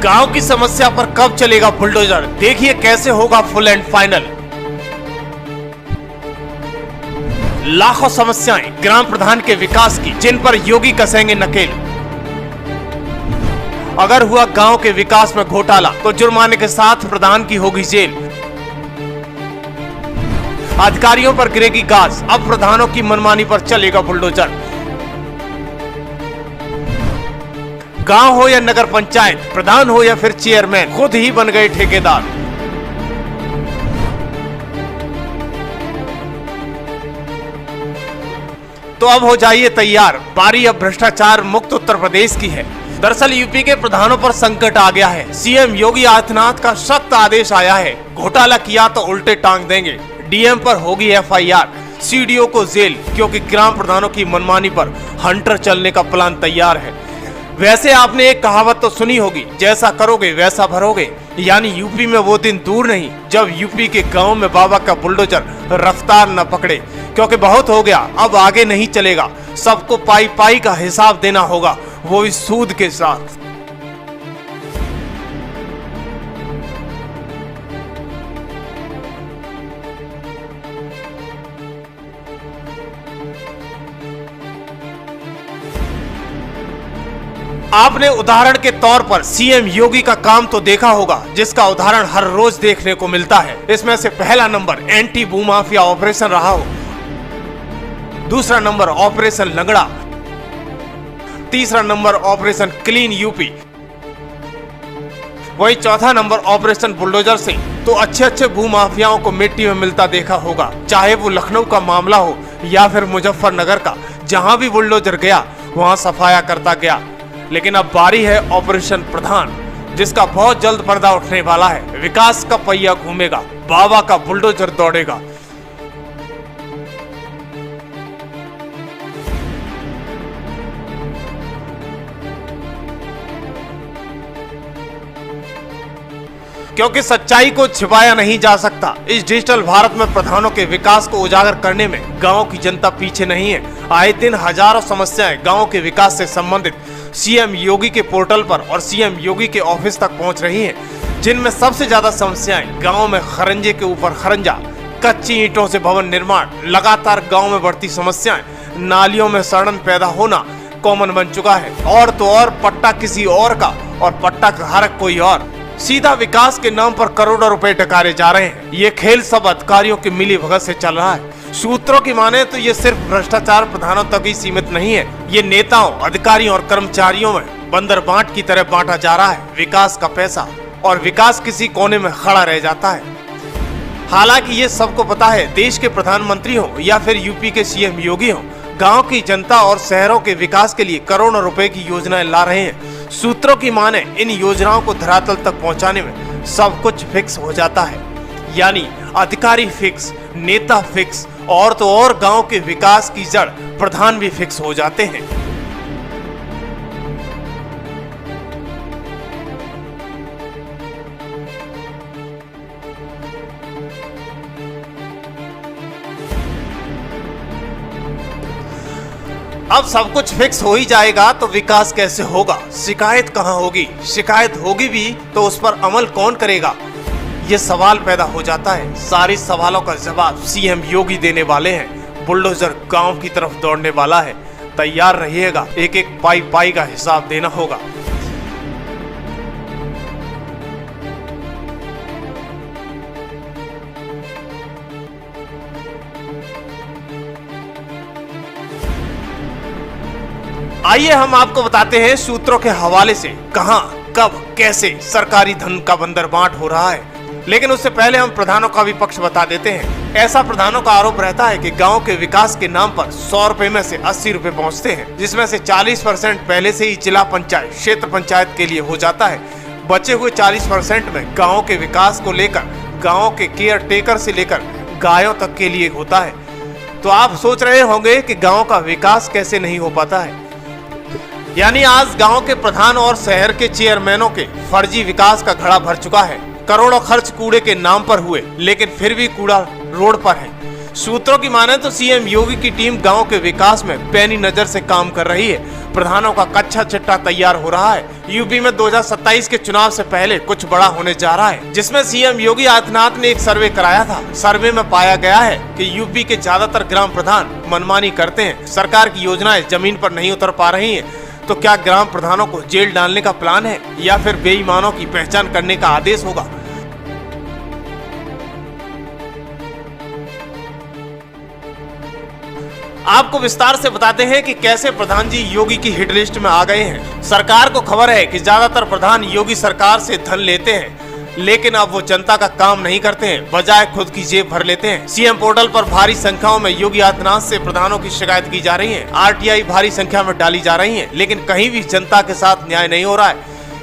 गांव की समस्या पर कब चलेगा बुलडोजर, देखिए कैसे होगा फुल एंड फाइनल। लाखों समस्याएं ग्राम प्रधान के विकास की, जिन पर योगी कसेंगे नकेल। अगर हुआ गांव के विकास में घोटाला तो जुर्माने के साथ प्रधान की होगी जेल। अधिकारियों पर गिरेगी गाज, अब प्रधानों की मनमानी पर चलेगा बुलडोजर। गांव हो या नगर पंचायत, प्रधान हो या फिर चेयरमैन, खुद ही बन गए ठेकेदार। तो अब हो जाइए तैयार, बारी अब भ्रष्टाचार मुक्त उत्तर प्रदेश की है। दरअसल यूपी के प्रधानों पर संकट आ गया है। सीएम योगी आदित्यनाथ का सख्त आदेश आया है, घोटाला किया तो उल्टे टांग देंगे। डीएम पर होगी एफआईआर, सीडीओ को जेल, क्योंकि ग्राम प्रधानों की मनमानी पर हंटर चलने का प्लान तैयार है। वैसे आपने एक कहावत तो सुनी होगी, जैसा करोगे वैसा भरोगे। यानी यूपी में वो दिन दूर नहीं जब यूपी के गांव में बाबा का बुलडोजर रफ्तार न पकड़े, क्योंकि बहुत हो गया, अब आगे नहीं चलेगा। सबको पाई पाई का हिसाब देना होगा, वो भी सूद के साथ। आपने उदाहरण के तौर पर सीएम योगी का काम तो देखा होगा, जिसका उदाहरण हर रोज देखने को मिलता है। इसमें से पहला नंबर एंटी भूमाफिया ऑपरेशन रहा हो, दूसरा नंबर ऑपरेशन लंगड़ा, तीसरा नंबर ऑपरेशन क्लीन यूपी, वही चौथा नंबर ऑपरेशन बुलडोजर से तो अच्छे अच्छे भूमाफियाओं को मिट्टी में मिलता देखा होगा। चाहे वो लखनऊ का मामला हो या फिर मुजफ्फरनगर का, जहां भी बुलडोजर गया वहां सफाया करता गया। लेकिन अब बारी है ऑपरेशन प्रधान, जिसका बहुत जल्द पर्दा उठने वाला है। विकास का पहिया घूमेगा, बाबा का बुलडोजर दौड़ेगा। क्योंकि सच्चाई को छिपाया नहीं जा सकता। इस डिजिटल भारत में प्रधानों के विकास को उजागर करने में गांव की जनता पीछे नहीं है। आए दिन हजारों समस्याएं गांव के विकास से संबंधित सीएम योगी के पोर्टल पर और सीएम योगी के ऑफिस तक पहुंच रही हैं, जिनमें सबसे ज्यादा समस्याएं गांव में खरंजे के ऊपर खरंजा, कच्ची ईंटों से भवन निर्माण, लगातार गांव में बढ़ती समस्याएं, नालियों में सड़न पैदा होना कॉमन बन चुका है। और तो और पट्टा किसी और का और पट्टा धारक कोई और। सीधा विकास के नाम पर करोड़ों रुपए डकारे जा रहे हैं। ये खेल सब अधिकारियों की मिली भगत से चल रहा है। सूत्रों की माने तो ये सिर्फ भ्रष्टाचार प्रधानों तक ही सीमित नहीं है, ये नेताओं, अधिकारियों और कर्मचारियों में बंदर बांट की तरह बांटा जा रहा है विकास का पैसा, और विकास किसी कोने में खड़ा रह जाता है। हालांकि ये सबको पता है, देश के प्रधानमंत्री हो या फिर यूपी के सीएम योगी हो, गांव की जनता और शहरों के विकास के लिए करोड़ों रुपए की योजनाएं ला रहे हैं। सूत्रों की माने इन योजनाओं को धरातल तक पहुंचाने में सब कुछ फिक्स हो जाता है। यानी अधिकारी फिक्स, नेता फिक्स, और तो और गांव के विकास की जड़ प्रधान भी फिक्स हो जाते हैं। अब सब कुछ फिक्स हो ही जाएगा तो विकास कैसे होगा? शिकायत कहां होगी? शिकायत होगी भी तो उस पर अमल कौन करेगा? ये सवाल पैदा हो जाता है। सारे सवालों का जवाब सीएम योगी देने वाले हैं। बुलडोजर गांव की तरफ दौड़ने वाला है। तैयार रहिएगा, एक एक पाई पाई का हिसाब देना होगा। आइए हम आपको बताते हैं सूत्रों के हवाले से कहां, कब, कैसे सरकारी धन का बंदरबांट हो रहा है। लेकिन उससे पहले हम प्रधानों का भी पक्ष बता देते हैं। ऐसा प्रधानों का आरोप रहता है कि गांव के विकास के नाम पर 100 रुपए में से 80 रुपए पहुंचते हैं, जिसमें से 40% पहले से ही जिला पंचायत, क्षेत्र पंचायत के लिए हो जाता है। बचे हुए 40% में गाँव के विकास को लेकर, गाँव के केयर टेकर से लेकर गायों तक के लिए होता है। तो आप सोच रहे होंगे कि गाँव का विकास कैसे नहीं हो पाता है। यानी आज गांव के प्रधान और शहर के चेयरमैनों के फर्जी विकास का घड़ा भर चुका है। करोड़ों खर्च कूड़े के नाम पर हुए, लेकिन फिर भी कूड़ा रोड पर है। सूत्रों की माने तो सीएम योगी की टीम गांव के विकास में पैनी नजर से काम कर रही है। प्रधानों का कच्चा चिट्ठा तैयार हो रहा है। यूपी में 2027 के चुनाव से पहले कुछ बड़ा होने जा रहा है, जिसमें सीएम योगी आदित्यनाथ ने एक सर्वे कराया था। सर्वे में पाया गया है कि यूपी के ज्यादातर ग्राम प्रधान मनमानी करते हैं, सरकार की योजनाएं जमीन पर नहीं उतर पा रही हैं। तो क्या ग्राम प्रधानों को जेल डालने का प्लान है या फिर बेईमानों की पहचान करने का आदेश होगा? आपको विस्तार से बताते हैं कि कैसे प्रधान जी योगी की हिट लिस्ट में आ गए हैं। सरकार को खबर है कि ज्यादातर प्रधान योगी सरकार से धन लेते हैं, लेकिन अब वो जनता का काम नहीं करते हैं, बजाय खुद की जेब भर लेते हैं। सीएम पोर्टल पर भारी संख्याओं में योगी आदित्यनाथ से प्रधानों की शिकायत की जा रही है। आरटीआई भारी संख्या में डाली जा रही है, लेकिन कहीं भी जनता के साथ न्याय नहीं हो रहा है।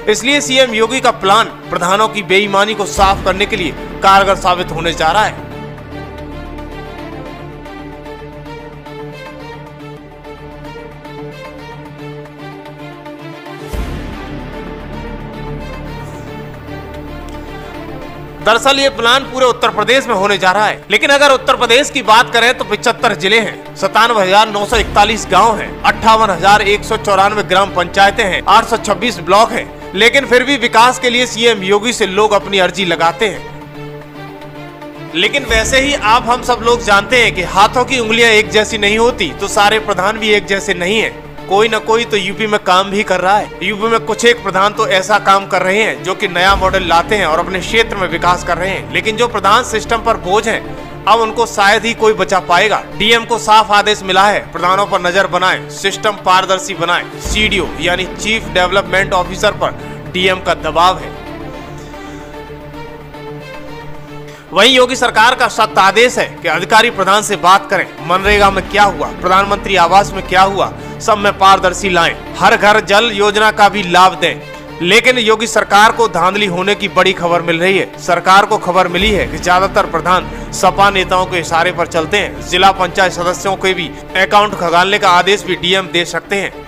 इसलिए सीएम योगी का प्लान प्रधानों की बेईमानी को साफ करने के लिए कारगर साबित होने जा रहा है। दरअसल ये प्लान पूरे उत्तर प्रदेश में होने जा रहा है, लेकिन अगर उत्तर प्रदेश की बात करें तो 75 जिले हैं, 97,941 गांव हैं, 58,194 ग्राम पंचायतें हैं, 826 ब्लॉक हैं, लेकिन फिर भी विकास के लिए सीएम योगी से लोग अपनी अर्जी लगाते हैं। लेकिन वैसे ही आप हम सब लोग जानते हैं कि हाथों की उंगलियां एक जैसी नहीं होती, तो सारे प्रधान भी एक जैसे नहीं है। कोई न कोई तो यूपी में काम भी कर रहा है। यूपी में कुछ एक प्रधान तो ऐसा काम कर रहे हैं जो कि नया मॉडल लाते हैं और अपने क्षेत्र में विकास कर रहे हैं, लेकिन जो प्रधान सिस्टम पर बोझ हैं, अब उनको शायद ही कोई बचा पाएगा। डीएम को साफ आदेश मिला है, प्रधानों पर नजर बनाएं, सिस्टम पारदर्शी बनाएं। सीडीओ यानी चीफ डेवलपमेंट ऑफिसर पर डीएम का दबाव है। वहीं योगी सरकार का सख्त आदेश है कि अधिकारी प्रधान से बात करें, मनरेगा में क्या हुआ, प्रधानमंत्री आवास में क्या हुआ, सब में पारदर्शी लाएं, हर घर जल योजना का भी लाभ दें। लेकिन योगी सरकार को धांधली होने की बड़ी खबर मिल रही है। सरकार को खबर मिली है कि ज्यादातर प्रधान सपा नेताओं के इशारे पर चलते हैं। जिला पंचायत सदस्यों के भी अकाउंट खंगालने का आदेश भी डीएम दे सकते हैं।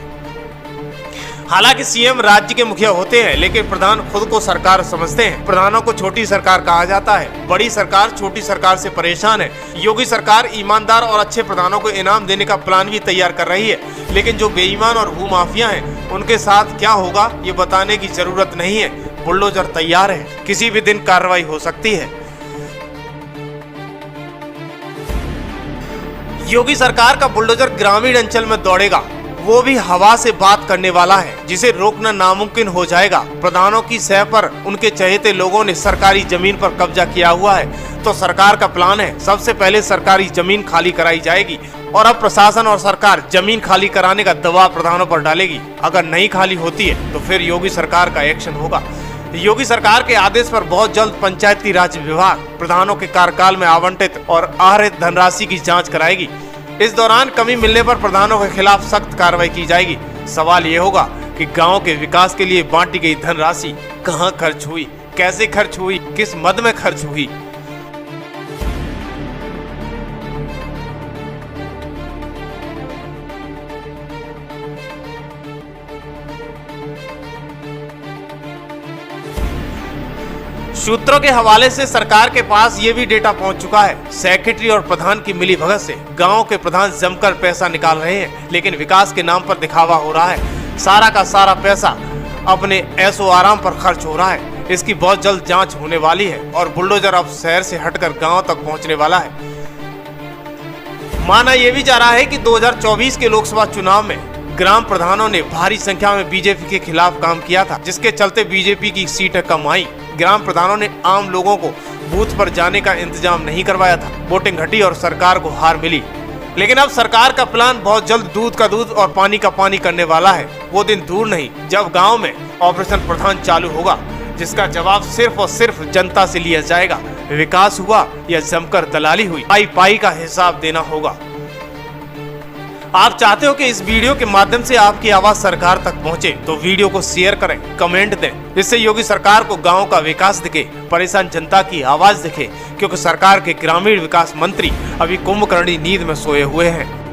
हालांकि सीएम राज्य के मुखिया होते हैं, लेकिन प्रधान खुद को सरकार समझते हैं। प्रधानों को छोटी सरकार कहा जाता है। बड़ी सरकार छोटी सरकार से परेशान है। योगी सरकार ईमानदार और अच्छे प्रधानों को इनाम देने का प्लान भी तैयार कर रही है, लेकिन जो बेईमान और भूमाफिया हैं, उनके साथ क्या होगा ये बताने की जरूरत नहीं है। बुलडोजर तैयार है, किसी भी दिन कार्रवाई हो सकती है। योगी सरकार का बुलडोजर ग्रामीण अंचल में दौड़ेगा, वो भी हवा से बात करने वाला है, जिसे रोकना नामुमकिन हो जाएगा। प्रधानों की सह पर उनके चहेते लोगों ने सरकारी जमीन पर कब्जा किया हुआ है, तो सरकार का प्लान है सबसे पहले सरकारी जमीन खाली कराई जाएगी और अब प्रशासन और सरकार जमीन खाली कराने का दबाव प्रधानों पर डालेगी। अगर नहीं खाली होती है तो फिर योगी सरकार का एक्शन होगा। योगी सरकार के आदेश पर बहुत जल्द पंचायती राज विभाग प्रधानों के कार्यकाल में आवंटित और आहरित धनराशि की जाँच कराएगी। इस दौरान कमी मिलने पर प्रधानों के खिलाफ सख्त कार्रवाई की जाएगी। सवाल ये होगा कि गांव के विकास के लिए बांटी गई धनराशि कहां खर्च हुई, कैसे खर्च हुई, किस मद में खर्च हुई। सूत्रों के हवाले से सरकार के पास ये भी डेटा पहुंच चुका है। सेक्रेटरी और प्रधान की मिलीभगत से गांव के प्रधान जमकर पैसा निकाल रहे हैं, लेकिन विकास के नाम पर दिखावा हो रहा है। सारा का सारा पैसा अपने ऐशो आराम पर खर्च हो रहा है। इसकी बहुत जल्द जांच होने वाली है और बुलडोजर अब शहर से हटकर गांव तक पहुंचने वाला है। माना यह भी जा रहा है कि 2024 के लोकसभा चुनाव में ग्राम प्रधानों ने भारी संख्या में बीजेपी के खिलाफ काम किया था, जिसके चलते बीजेपी की सीटें कम आई। ग्राम प्रधानों ने आम लोगों को बूथ पर जाने का इंतजाम नहीं करवाया था। वोटिंग घटी और सरकार को हार मिली। लेकिन अब सरकार का प्लान बहुत जल्द दूध का दूध और पानी का पानी करने वाला है। वो दिन दूर नहीं जब गांव में ऑपरेशन प्रधान चालू होगा, जिसका जवाब सिर्फ और सिर्फ जनता से लिया जाएगा। विकास हुआ या जमकर दलाली हुई, पाई पाई का हिसाब देना होगा। आप चाहते हो कि इस वीडियो के माध्यम से आपकी आवाज सरकार तक पहुंचे, तो वीडियो को शेयर करें, कमेंट दें। इससे योगी सरकार को गांव का विकास दिखे, परेशान जनता की आवाज दिखे, क्योंकि सरकार के ग्रामीण विकास मंत्री अभी कुंभकर्णी नींद में सोए हुए हैं।